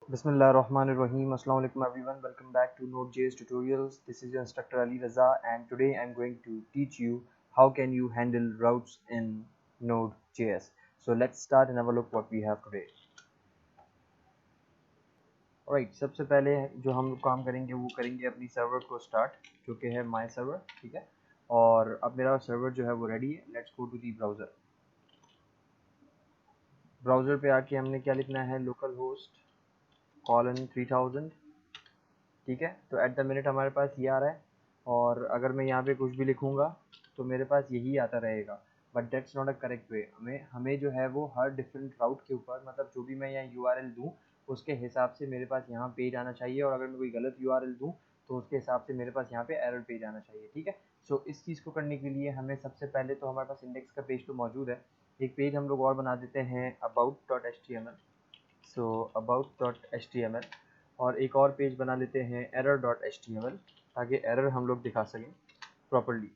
Bismillahirrahmanirrahim. Assalamu alaikum everyone. Welcome back to Node.JS tutorials. This is your instructor Ali Raza, and today I'm going to teach you how can you handle routes in Node.js. So let's start and have a look what we have today. Alright, सबसे पहले जो हम लोग काम करेंगे वो करेंगे अपनी सर्वर को स्टार्ट, जो कि है माई सर्वर. ठीक है, और अब मेरा सर्वर जो है वो रेडी है. Let's go to the browser. Browser पे आके हमने क्या लिखना है, लोकल होस्ट :3000. ठीक है, तो एट द मिनट हमारे पास ये आ रहा है, और अगर मैं यहाँ पे कुछ भी लिखूँगा तो मेरे पास यही आता रहेगा. But that's not a correct way. हमें जो है वो हर डिफरेंट राउट के ऊपर, मतलब जो भी मैं यहाँ URL दूँ उसके हिसाब से मेरे पास यहाँ पेज आना चाहिए, और अगर मैं कोई गलत URL दूँ तो उसके हिसाब से मेरे पास यहाँ पे एरर पेज आना चाहिए. ठीक है, सो इस चीज़ को करने के लिए हमें सबसे पहले तो हमारे पास इंडेक्स का पेज तो मौजूद है. एक पेज हम लोग और बना देते हैं about.html. सो about.html, और एक और पेज बना लेते हैं error.html, ताकि एरर हम लोग दिखा सकें प्रॉपर्ली.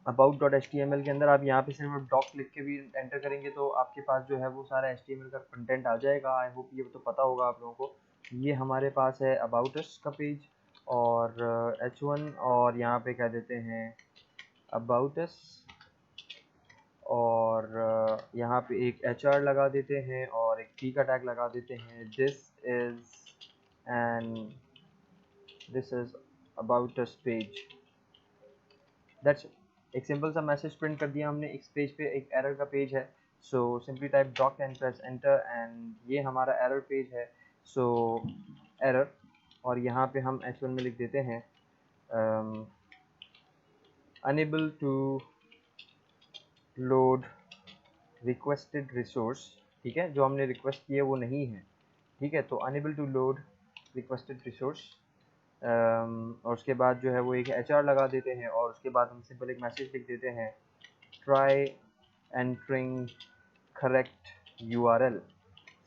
about.html के अंदर आप यहाँ पे सिर्फ डॉक लिख के भी एंटर करेंगे तो आपके पास जो है वो सारा HTML का कंटेंट आ जाएगा. आई होप ये तो पता होगा आप लोगों को. ये हमारे पास है about us का पेज और h1, और यहाँ पे कह देते हैं about us, और यहाँ पे एक HR लगा देते हैं और एक T का टैग लगा देते हैं. This is about us page. That's एक सिंपल सा मैसेज प्रिंट कर दिया हमने. इस पेज पे एक एरर का पेज है, so simply type doc and press enter, and ये हमारा एरर पेज है. सो एरर, और यहाँ पे हम h1 में लिख देते हैं unable to load requested resource. ठीक है, जो हमने रिक्वेस्ट किया वो नहीं है. ठीक है, तो unable to load requested resource, और उसके बाद जो है वो एक HR लगा देते हैं, और उसके बाद हम सिंपल एक मैसेज लिख देते हैं try entering correct URL.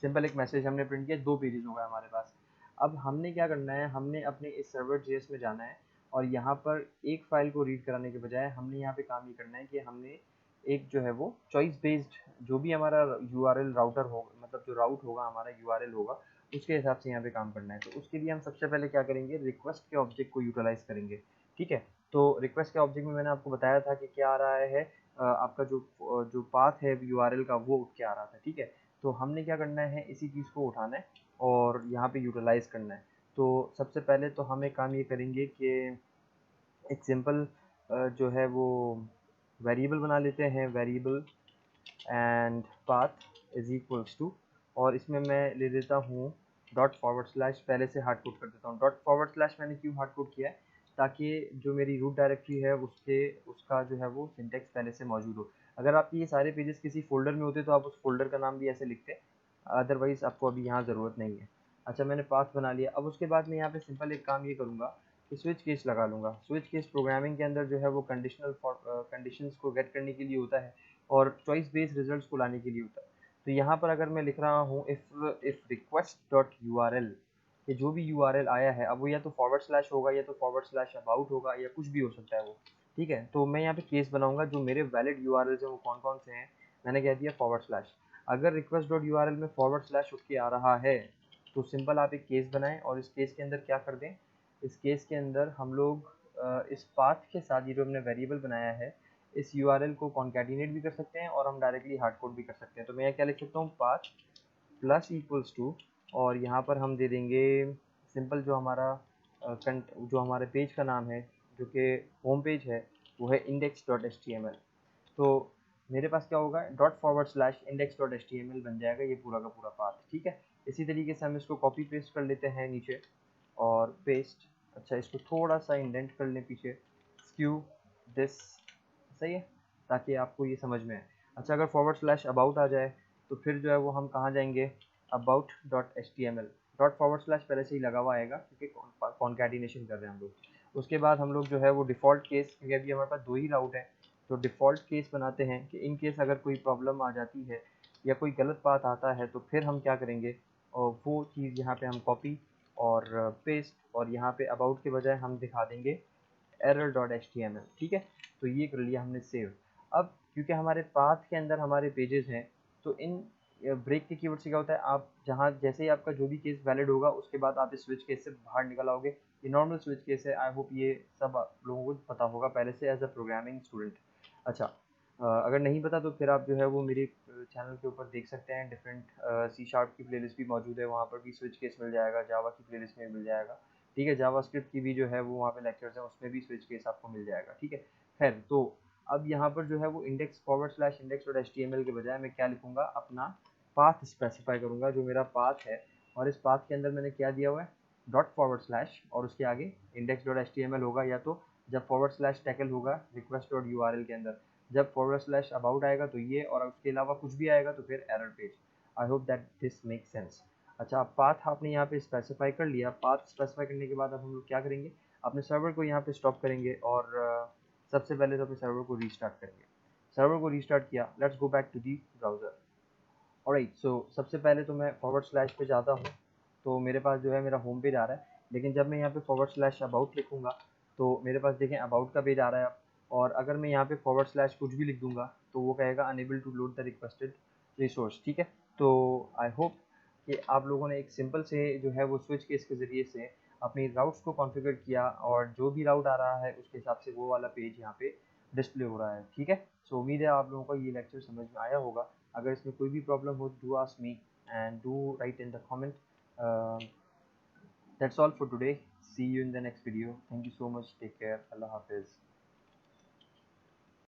Simple एक मैसेज हमने प्रिंट किया. 2 पेजेस हो गए हमारे पास. अब हमने क्या करना है, हमने अपने इस सर्वर JS में जाना है, और यहाँ पर एक फाइल को रीड कराने के बजाय हमने यहाँ पे काम ये करना है कि हमने एक जो है वो चॉइस बेस्ड, जो भी हमारा URL राउटर होगा, मतलब जो राउट होगा हमारा URL होगा, उसके हिसाब से यहाँ पे काम करना है. तो उसके लिए हम सबसे पहले क्या करेंगे, रिक्वेस्ट के ऑब्जेक्ट को यूटिलाइज करेंगे. ठीक है, तो रिक्वेस्ट के ऑब्जेक्ट में मैंने आपको बताया था कि क्या आ रहा है, आपका जो पाथ है URL का वो उठ के आ रहा था. ठीक है, तो हमने क्या करना है, इसी चीज़ को उठाना है और यहाँ पे यूटिलाइज करना है. तो सबसे पहले तो हम एक काम ये करेंगे कि एक सिंपल जो है वो वेरिएबल बना लेते हैं. Variable and path is equals to, और इसमें मैं ले देता हूँ ./ पहले से हार्ड कोड कर देता हूँ. ./ मैंने क्यों हार्ड कोड किया है, ताकि जो मेरी रूट डायरेक्टरी है उसका जो है वो सिंटेक्स पहले से मौजूद हो. अगर आपके ये सारे पेजेस किसी फोल्डर में होते तो आप उस फोल्डर का नाम भी ऐसे लिखते, अदरवाइज़ आपको अभी यहाँ ज़रूरत नहीं है. अच्छा, मैंने पाथ बना लिया. अब उसके बाद मैं यहाँ पे सिंपल एक काम ये करूँगा कि स्विच केस लगा लूँगा. स्विच केस प्रोग्रामिंग के अंदर जो है वो कंडीशंस को गेट करने के लिए होता है, और चॉइस बेस्ड रिजल्ट्स को लाने के लिए होता है. तो यहाँ पर अगर मैं लिख रहा हूँ इफ रिक्वेस्ट डॉट URL, ये जो भी URL आया है, अब वो या तो / होगा, या तो / अबाउट होगा, या कुछ भी हो सकता है वो. ठीक है, तो मैं यहाँ पे केस बनाऊंगा जो मेरे वैलिड URLs हैं वो कौन कौन से हैं. मैंने कह दिया /. अगर रिक्वेस्ट डॉट URL में / उठ के आ रहा है तो सिंपल आप एक केस बनाएं, और इस केस के अंदर क्या कर दें, इस केस के अंदर हम लोग इस पाथ के साथ ये जो हमने वेरिएबल बनाया है इस URL को कॉन्कैटिनेट भी कर सकते हैं, और हम डायरेक्टली हार्ड कोड भी कर सकते हैं. तो मैं क्या लिख सकता हूँ, पाथ प्लस इक्वल्स टू, और यहाँ पर हम दे देंगे सिंपल जो हमारे पेज का नाम है, जो कि होम पेज है, वो है index.html. तो मेरे पास क्या होगा, ./ index.html बन जाएगा ये पूरा का पूरा पाथ. ठीक है, इसी तरीके से हम इसको कॉपी पेस्ट कर लेते हैं नीचे, और पेस्ट. अच्छा, इसको थोड़ा सा इंडेंट कर लें पीछे, स्क्यू दिस, सही है, ताकि आपको ये समझ में आए. अच्छा, अगर / अबाउट आ जाए तो फिर जो है वो हम कहाँ जाएंगे, about.html. / पहले से ही लगा हुआ आएगा क्योंकि कॉन्कैटिनेशन कर रहे हैं हम लोग. उसके बाद हम लोग जो है वो डिफ़ॉल्ट केस, क्योंकि अभी हमारे पास 2 ही राउट हैं, तो डिफ़ॉल्ट केस बनाते हैं कि इन केस अगर कोई प्रॉब्लम आ जाती है या कोई गलत बात आता है तो फिर हम क्या करेंगे, और वो चीज़ यहाँ पे हम कॉपी और पेस्ट, और यहाँ पे अबाउट के बजाय हम दिखा देंगे error.html. ठीक है, तो ये कर लिया हमने सेव. अब क्योंकि हमारे पाथ के अंदर हमारे पेजेस हैं, तो ब्रेक के कीवर्ड से क्या होता है, आप जहाँ जैसे ही आपका जो भी केस वैलिड होगा उसके बाद आप इस स्विच केस से बाहर निकल आओगे। ये नॉर्मल स्विच केस है। आई होप ये सब आप लोगों को पता होगा पहले से एज अ प्रोग्रामिंग स्टूडेंट। अच्छा, अगर नहीं पता तो फिर आप जो है वो मेरे चैनल के ऊपर देख सकते हैं, डिफरेंट सी शार्प की प्लेलिस्ट भी मौजूद है, वहाँ पर भी स्विच केस मिल जाएगा, जावा की प्लेलिस्ट में मिल जाएगा। ठीक है, जावा स्क्रिप्ट की भी जो है वो वहाँ पे लेक्चर्स हैं, उसमें भी स्विच केस आपको मिल जाएगा। ठीक है, खैर तो अब यहाँ पर जो है वो index forward slash index dot HTML के बजाय मैं क्या लिखूंगा, अपना पाथ स्पेसिफाई करूंगा, जो मेरा पाथ है। और इस पाथ के अंदर मैंने क्या दिया हुआ है, डॉट फॉरवर्ड स्लैश और उसके आगे इंडेक्स डॉट एचटीएमएल होगा, या तो जब फॉरवर्ड स्लैश टैकल होगा रिक्वेस्ट डॉट यूआरएल के अंदर, जब फॉरवर्ड स्लैश अबाउट आएगा तो ये, और उसके अलावा कुछ भी आएगा तो फिर error page. I hope that this make sense. अच्छा, पाथ आपने यहाँ पे स्पेसिफाई कर लिया। पाथ स्पेसिफाई करने के बाद अब हम लोग क्या करेंगे, अपने सर्वर को यहाँ पे स्टॉप करेंगे और सबसे पहले तो अपने सर्वर को रीस्टार्ट करेंगे। सर्वर को रीस्टार्ट किया, let's go back to the browser. Alright, so सबसे पहले तो मैं फॉरवर्ड स्लैश पे जाता हूँ, तो मेरे पास जो है मेरा होम पेज आ रहा है। लेकिन जब मैं यहाँ पे फॉरवर्ड स्लैश अबाउट लिखूँगा तो मेरे पास देखें अबाउट का पेज आ रहा है अब। और अगर मैं यहाँ पे फॉरवर्ड स्लैश कुछ भी लिख दूंगा तो वो कहेगा unable to load the requested resource. ठीक है, तो आई होप कि आप लोगों ने एक सिंपल से जो है वो स्विच केस के ज़रिए से अपनी राउट्स को कॉन्फ़िगर किया, और जो भी राउट आ रहा है उसके हिसाब से वो वाला पेज यहाँ पे डिस्प्ले हो रहा है। ठीक है, सो उम्मीद है आप लोगों को ये लेक्चर समझ में आया होगा। अगर इसमें कोई भी प्रॉब्लम हो, do ask me and do right in the comment. That's all for today. See you in the next video. Thank you so much. Take care. Allah Hafiz.